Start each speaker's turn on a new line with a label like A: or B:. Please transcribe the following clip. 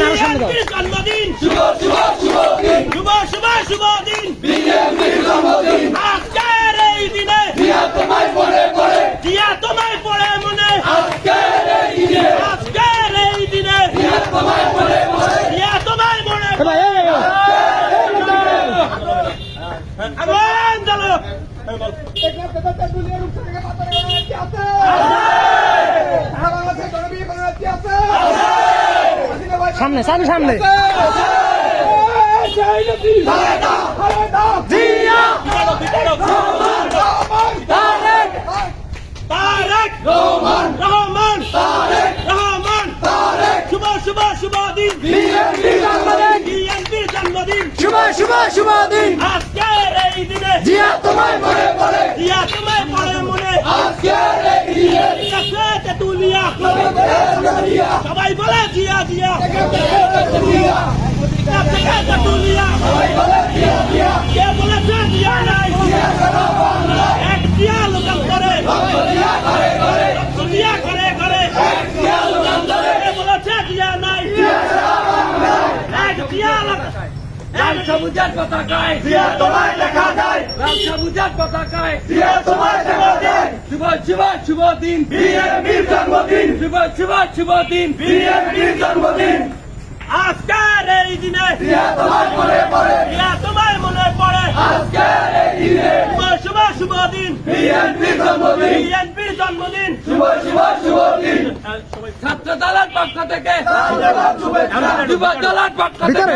A: বিএনপির জন্মদিন শুভ শুভ শুভ দিন শুভ শুভ শুভ দিন
B: বিএনপির জন্মদিন
A: আজকের এই দিনে
B: জিয়া তোমায় পড়ে পড়ে
A: জিয়া তোমায় পড়ে মনে
B: আজকের এই দিনে
A: আজকের এই দিনে
B: জিয়া তোমায় পড়ে পড়ে
A: জিয়া তোমায় মনে আগুন জ্বালো
C: সামনে সামনে সামনে
A: তারেক রহমান শুভ শুভ শুভ দিন
B: বিএনপির জন্মদিন
A: বিএনপির জন্মদিন
B: শুভ শুভ শুভ দিন
A: আজকের এই দিনে
B: জিয়া তোমায় পড়ে পড়ে
A: জিয়া তোমায় পড়ে মনে
B: আজকের এই দিনে
A: তেতুলিয়া সবাই বলে জিয়া জিয়া তেতুলিয়া কে বলেছে জিয়া নাই এক জিয়া লোকাল করে জিয়া করে করে কে বলেছে জিয়া নাই এক জিয়া
B: লাল সবুজের পতাকায়
A: জিয়া তোমায় দেখা যায়
B: লাল সবুজের পতাকায়
A: জিয়া তোমায় দেখা যায়
B: শুভ শুভ শুভ দিন
A: বিএনপির জন্মদিন
B: শুভ শুভ শুভ দিন
A: বিএনপির জন্মদিন আজকের এই দিনে
B: জিয়া তোমায় পড়ে পড়ে
A: জিয়া তোমায় মনে পড়ে
B: আজকের এই দিনে
A: শুভ শুভ শুভ দিন
B: বিএনপির জন্মদিন
A: বিএনপির জন্মদিন
B: শুভ শুভ শুভ দিন ছাত্র দলের পক্ষ থেকে যুব দলের পক্ষ থেকে